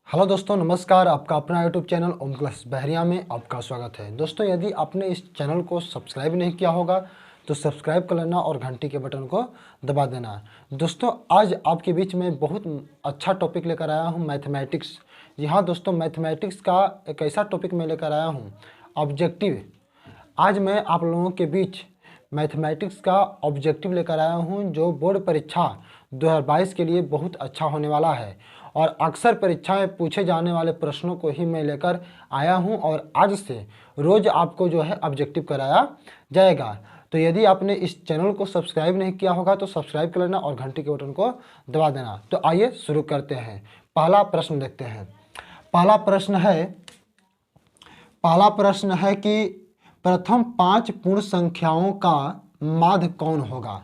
Hello दोस्तों, नमस्कार। आपका अपना यूट्यूब चैनल ओम क्लास बहरिया में आपका स्वागत है। दोस्तों, यदि आपने इस चैनल को सब्सक्राइब नहीं किया होगा तो सब्सक्राइब कर लेना और घंटी के बटन को दबा देना। दोस्तों, आज आपके बीच में बहुत अच्छा टॉपिक लेकर आया हूं, मैथमेटिक्स। जी हाँ दोस्तों, मैथमेटिक्स का एक ऐसा टॉपिक मैं लेकर आया हूँ, ऑब्जेक्टिव। आज मैं आप लोगों के बीच मैथमेटिक्स का ऑब्जेक्टिव लेकर आया हूं, जो बोर्ड परीक्षा 2022 के लिए बहुत अच्छा होने वाला है और अक्सर परीक्षा में पूछे जाने वाले प्रश्नों को ही मैं लेकर आया हूं और आज से रोज़ आपको जो है ऑब्जेक्टिव कराया जाएगा। तो यदि आपने इस चैनल को सब्सक्राइब नहीं किया होगा तो सब्सक्राइब कर लेना और घंटी के बटन को दबा देना। तो आइए शुरू करते हैं। पहला प्रश्न देखते हैं। पहला प्रश्न है कि प्रथम 5 पूर्ण संख्याओं का माध्य कौन होगा।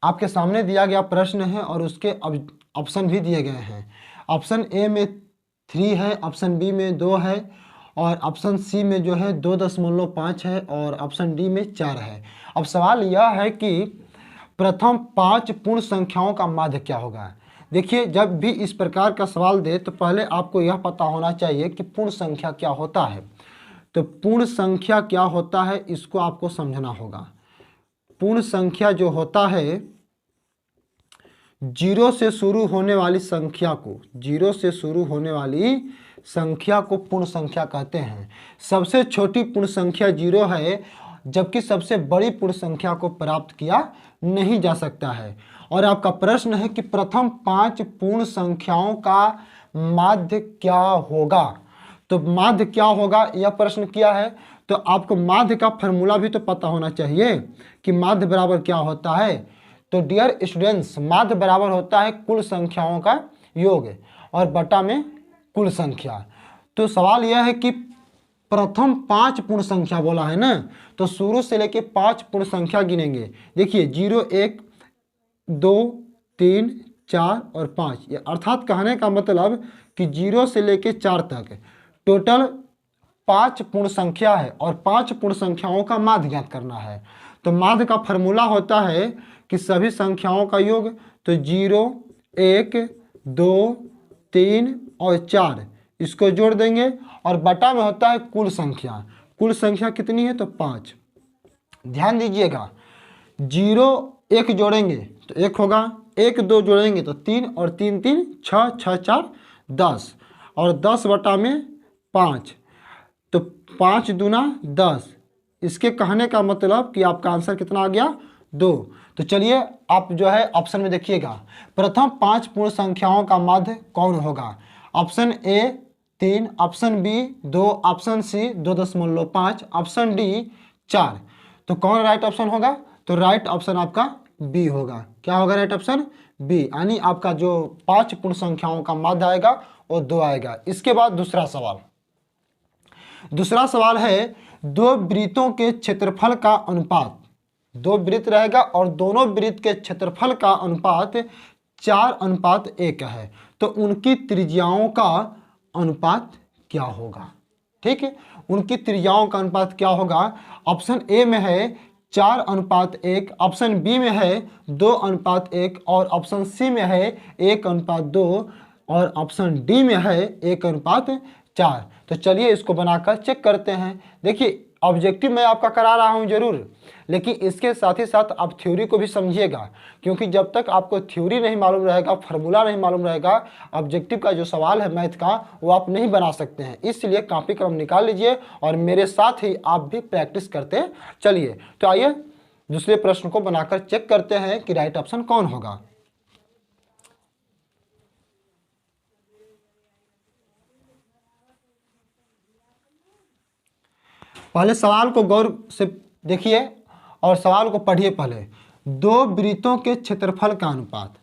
आपके सामने दिया गया प्रश्न है और उसके ऑप्शन भी दिए गए हैं। ऑप्शन ए में 3 है, ऑप्शन बी में 2 है और ऑप्शन सी में जो है 2.5 है और ऑप्शन डी में 4 है। अब सवाल यह है कि प्रथम 5 पूर्ण संख्याओं का माध्य क्या होगा। देखिए, जब भी इस प्रकार का सवाल दे तो पहले आपको यह पता होना चाहिए कि पूर्ण संख्या क्या होता है। तो पूर्ण संख्या क्या होता है, इसको आपको समझना होगा। पूर्ण संख्या जो होता है, जीरो से शुरू होने वाली संख्या को पूर्ण संख्या कहते हैं। सबसे छोटी पूर्ण संख्या 0 है, जबकि सबसे बड़ी पूर्ण संख्या को प्राप्त किया नहीं जा सकता है। और आपका प्रश्न है कि प्रथम 5 पूर्ण संख्याओं का माध्य क्या होगा। तो माध्य क्या होगा, यह प्रश्न किया है, तो आपको माध्य का फॉर्मूला भी तो पता होना चाहिए कि माध्य बराबर क्या होता है। तो डियर स्टूडेंट्स, माध्य बराबर होता है कुल संख्याओं का योग और बटा में कुल संख्या। तो सवाल यह है कि प्रथम 5 पूर्ण संख्या बोला है ना, तो शुरू से लेके 5 पूर्ण संख्या गिनेंगे। देखिए 0, 1, 2, 3, 4 और 5, ये अर्थात कहने का मतलब कि 0 से लेके 4 तक टोटल 5 पूर्ण संख्या है और 5 पूर्ण संख्याओं का माध्य ज्ञात करना है। तो माध्य का फॉर्मूला होता है कि सभी संख्याओं का योग, तो 0, 1, 2, 3 और 4 इसको जोड़ देंगे और बटा में होता है कुल संख्या। कुल संख्या कितनी है, तो 5। ध्यान दीजिएगा, 0, 1 जोड़ेंगे तो 1 होगा, 1, 2 जोड़ेंगे तो 3 और 3, 3, 6, 6, 4, 10 और 10 बटा में 5, तो 5 दूना 10। इसके कहने का मतलब कि आपका आंसर कितना आ गया, 2। तो चलिए आप जो है ऑप्शन में देखिएगा, प्रथम 5 पूर्ण संख्याओं का माध्य कौन होगा। Option A 3, option B 2, option C 2.5, option D 4। तो कौन राइट ऑप्शन होगा, तो राइट ऑप्शन आपका बी होगा। क्या होगा राइट ऑप्शन, बी, यानी आपका जो 5 पूर्ण संख्याओं का माध्य आएगा वो 2 आएगा। इसके बाद दूसरा सवाल है, दो वृत्तों के क्षेत्रफल का अनुपात। 2 वृत्त रहेगा और दोनों वृत्त के क्षेत्रफल का अनुपात 4:1 है, तो उनकी त्रिज्याओं का अनुपात क्या होगा। ठीक है, उनकी त्रिज्याओं का अनुपात क्या होगा। ऑप्शन ए में है 4:1, ऑप्शन बी में है 2:1 और ऑप्शन सी में है 1:2 और ऑप्शन डी में है 1:4। तो चलिए इसको बनाकर चेक करते हैं। देखिए, ऑब्जेक्टिव मैं आपका करा रहा हूं जरूर, लेकिन इसके साथ ही साथ आप थ्योरी को भी समझिएगा, क्योंकि जब तक आपको थ्योरी नहीं मालूम रहेगा, फार्मूला नहीं मालूम रहेगा, ऑब्जेक्टिव का जो सवाल है मैथ का वो आप नहीं बना सकते हैं। इसलिए कॉपी कलम निकाल लीजिए और मेरे साथ ही आप भी प्रैक्टिस करते चलिए। तो आइए दूसरे प्रश्न को बनाकर चेक करते हैं कि राइट ऑप्शन कौन होगा। पहले सवाल को गौर से देखिए और सवाल को पढ़िए पहले। दो वृत्तों के क्षेत्रफल का अनुपात,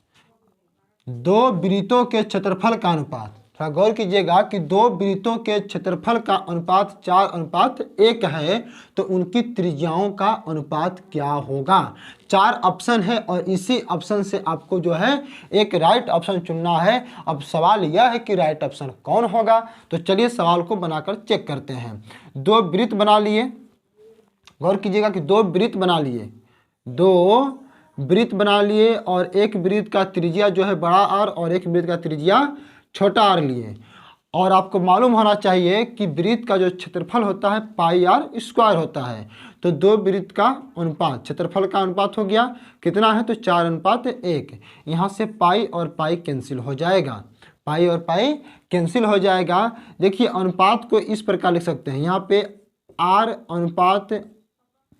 थोड़ा गौर कीजिएगा कि 2 वृत्तों के क्षेत्रफल का अनुपात 4:1 है, तो उनकी त्रिज्याओं का अनुपात क्या होगा। 4 ऑप्शन है और इसी ऑप्शन से आपको जो है एक राइट ऑप्शन चुनना है। अब सवाल यह है कि राइट ऑप्शन कौन होगा। तो चलिए सवाल को बनाकर चेक करते हैं। 2 वृत्त बना लिए, गौर कीजिएगा कि 2 वृत्त बना लिए, 2 वृत्त बना लिए और एक वृत्त का त्रिज्या जो है बड़ा आर और एक वृत्त का त्रिज्या छोटा आर लिए। और आपको मालूम होना चाहिए कि वृत्त का जो क्षेत्रफल होता है पाई आर स्क्वायर होता है। तो दो वृत्त का अनुपात, क्षेत्रफल का अनुपात हो गया कितना है, तो 4:1। यहाँ से पाई और पाई कैंसिल हो जाएगा, पाई और पाई कैंसिल हो जाएगा। देखिए अनुपात को इस प्रकार लिख सकते हैं, यहाँ पे आर अनुपात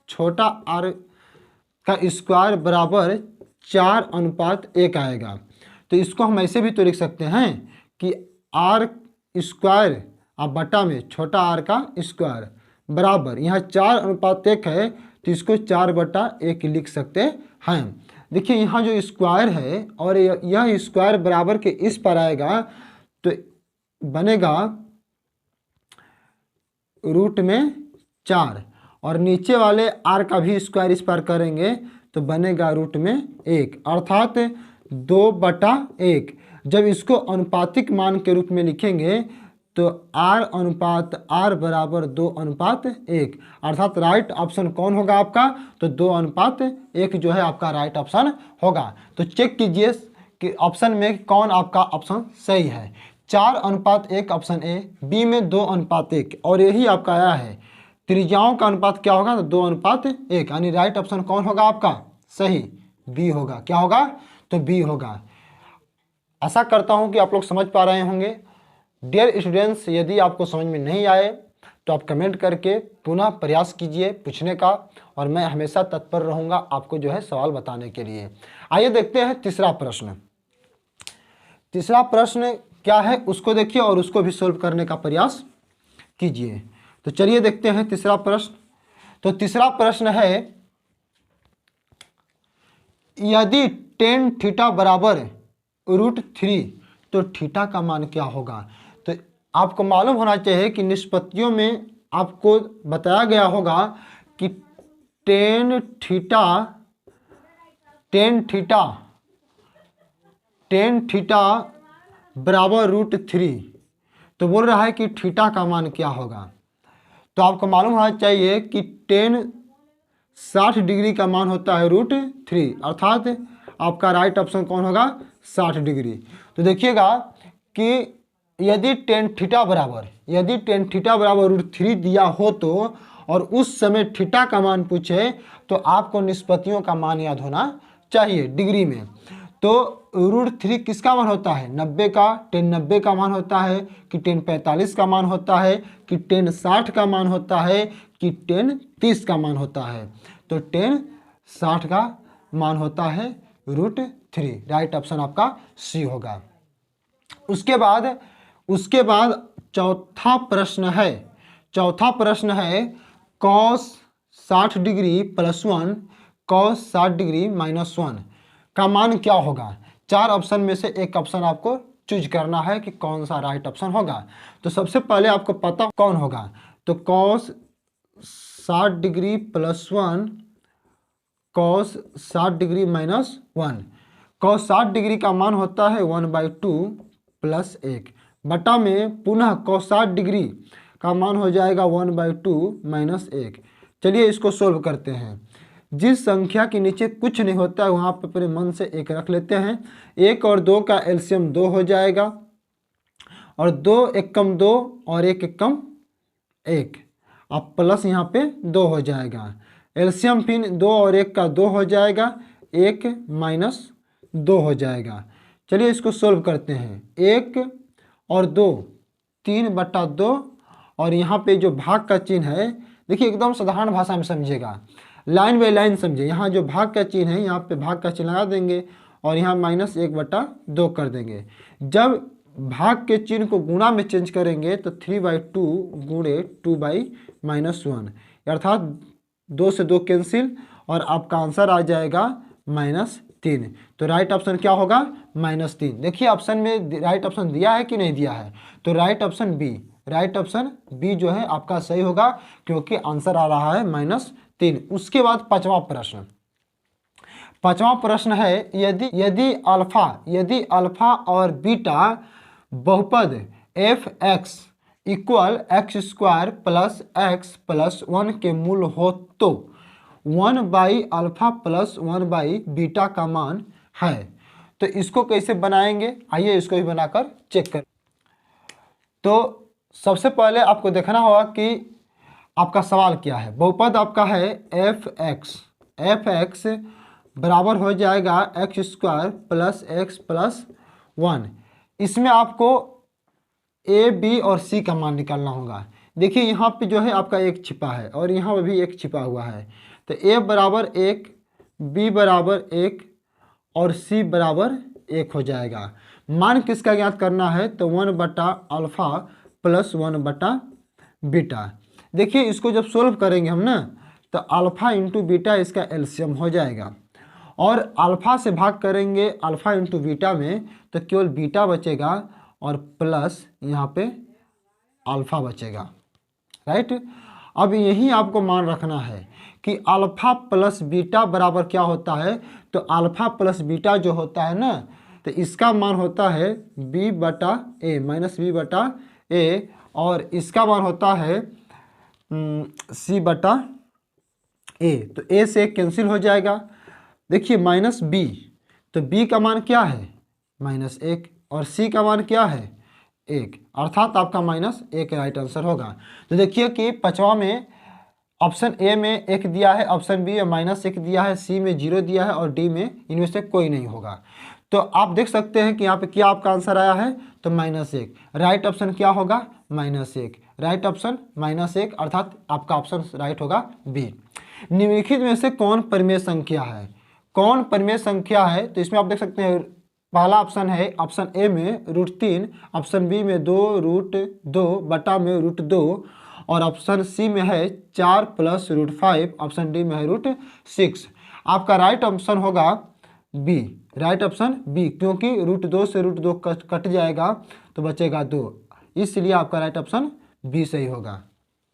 छोटा आर का स्क्वायर बराबर 4:1 आएगा। तो इसको हम ऐसे भी तो लिख सकते हैं कि आर स्क्वायर अब बटा में छोटा आर का स्क्वायर बराबर, यहाँ 4:1 है तो इसको 4/1 लिख सकते हैं। देखिए यहाँ जो स्क्वायर है और यह स्क्वायर बराबर के इस पर आएगा तो बनेगा √4, और नीचे वाले आर का भी स्क्वायर इस पर करेंगे तो बनेगा √1, अर्थात 2/1। जब इसको अनुपातिक मान के रूप में लिखेंगे तो R/R बराबर 2:1, अर्थात राइट ऑप्शन कौन होगा आपका, तो 2:1 जो है आपका राइट ऑप्शन होगा। तो चेक कीजिए कि ऑप्शन में कौन आपका ऑप्शन सही है। 4:1 ऑप्शन ए, बी में 2:1, और यही आपका आया है त्रिज्याओं का अनुपात क्या होगा, तो 2:1, यानी राइट ऑप्शन कौन होगा आपका सही, बी होगा। क्या होगा, तो बी होगा। आशा करता हूं कि आप लोग समझ पा रहे होंगे। डियर स्टूडेंट्स, यदि आपको समझ में नहीं आए तो आप कमेंट करके पुनः प्रयास कीजिए पूछने का, और मैं हमेशा तत्पर रहूंगा आपको जो है सवाल बताने के लिए। आइए देखते हैं तीसरा प्रश्न। तीसरा प्रश्न क्या है उसको देखिए और उसको भी सोल्व करने का प्रयास कीजिए। तो चलिए देखते हैं तीसरा प्रश्न। तो तीसरा प्रश्न है, यदि tan थीटा बराबर √3 तो थीटा का मान क्या होगा। तो आपको मालूम होना चाहिए कि निष्पत्तियों में आपको बताया गया होगा कि tan थीटा बराबर √3, तो बोल रहा है कि थीटा का मान क्या होगा। तो आपको मालूम होना चाहिए कि tan 60 डिग्री का मान होता है √3, अर्थात आपका राइट ऑप्शन कौन होगा, 60 डिग्री। तो देखिएगा कि यदि tan थीटा बराबर √3 दिया हो तो, और उस समय थीटा का मान पूछे तो आपको निष्पत्तियों का मान याद होना चाहिए डिग्री में। तो √3 किसका मान होता है, 90 का, tan 90 का मान होता है कि tan 45 का मान होता है कि tan 60 का मान होता है कि tan 30 का मान होता है। तो tan 60 का मान होता है √3, राइट ऑप्शन आपका सी होगा। उसके बाद चौथा प्रश्न है cos 60 डिग्री + 1 cos 60 डिग्री -1 का मान क्या होगा। 4 ऑप्शन में से एक ऑप्शन आपको चूज करना है कि कौन सा राइट ऑप्शन होगा। तो सबसे पहले आपको पता कौन होगा, तो cos 60 degree + 1 cos 60 degree -1। cos 60 degree का मान होता है 1/2 + 1 बटा में पुनः cos 60 डिग्री का मान हो जाएगा 1/2 - 1। चलिए इसको सोल्व करते हैं। जिस संख्या के नीचे कुछ नहीं होता है वहाँ पर पूरे मन से 1 रख लेते हैं। 1 और 2 का एलसीएम 2 हो जाएगा, और 2 एकम 2 और 1 एकम 1, अब प्लस यहाँ पे 2 हो जाएगा। एलसीएम फिर 2 और 1 का 2 हो जाएगा, 1 - 2 हो जाएगा। चलिए इसको सोल्व करते हैं। 1 और 2 3/2, और यहाँ पे जो भाग का चिन्ह है देखिए एकदम साधारण भाषा में समझिएगा, लाइन बाई लाइन समझिए। यहाँ जो भाग का चिन्ह है यहाँ पे भाग का चिन्ह लगा देंगे और यहाँ -1/2 कर देंगे। जब भाग के चिन्ह को गुणा में चेंज करेंगे तो 3/2 गुणे 2/-1, अर्थात 2 से 2 कैंसिल और आपका आंसर आ जाएगा -3। तो राइट ऑप्शन क्या होगा, -3। देखिए ऑप्शन में राइट ऑप्शन दिया है कि नहीं दिया है, तो राइट ऑप्शन बी जो है आपका सही होगा, क्योंकि आंसर आ रहा है -3। उसके बाद पांचवा प्रश्न है, यदि अल्फा और बीटा बहुपद f(x) = x² + x + 1 के मूल हो तो 1/α + 1/β का मान है। तो इसको कैसे बनाएंगे, आइए इसको भी बनाकर चेक करें। तो सबसे पहले आपको देखना होगा कि आपका सवाल क्या है। बहुपद आपका है एफ एक्स बराबर हो जाएगा x square plus x plus 1। इसमें आपको ए बी और सी का मान निकालना होगा। देखिए यहाँ पे जो है आपका एक छिपा है और यहाँ पे भी एक छिपा हुआ है। तो ए बराबर 1, बी बराबर 1 और सी बराबर 1 हो जाएगा। मान किसका ज्ञात करना है, तो 1/अल्फ़ा प्लस 1/बीटा। देखिए इसको जब सोल्व करेंगे हम ना, तो अल्फ़ा इंटू बीटा इसका एलसीएम हो जाएगा और अल्फ़ा से भाग करेंगे अल्फ़ा इंटू बीटा में, तो केवल बीटा बचेगा और प्लस यहाँ पे अल्फ़ा बचेगा, राइट। अब यही आपको मान रखना है कि अल्फ़ा प्लस बीटा बराबर क्या होता है, तो अल्फ़ा प्लस बीटा जो होता है ना, तो इसका मान होता है b/a माइनस b/a और इसका मान होता है c/a। तो a से कैंसिल हो जाएगा। देखिए माइनस b, तो b का मान क्या है -1 और c का मान क्या है 1, अर्थात आपका -1 राइट आंसर होगा। तो देखिए कि पांचवा में ऑप्शन ए में 1 दिया है, ऑप्शन बी में -1 दिया है, सी में 0 दिया है और डी में इनमें से कोई नहीं होगा। तो आप देख सकते हैं कि यहाँ पे क्या आपका आंसर आया है, तो -1। राइट ऑप्शन क्या होगा -1, राइट ऑप्शन -1 अर्थात आपका ऑप्शन राइट होगा बी। निम्नलिखित में से कौन परिमेय संख्या है, कौन परिमेय संख्या है, तो इसमें आप देख सकते हैं पहला ऑप्शन है ऑप्शन ए में √3, ऑप्शन बी में 2√2 बटा में √2 और ऑप्शन सी में है 4 प्लस √5, ऑप्शन डी में है √6। आपका राइट ऑप्शन होगा बी, राइट ऑप्शन बी, क्योंकि √2 से √2 कट जाएगा तो बचेगा 2, इसलिए आपका राइट ऑप्शन बी सही होगा।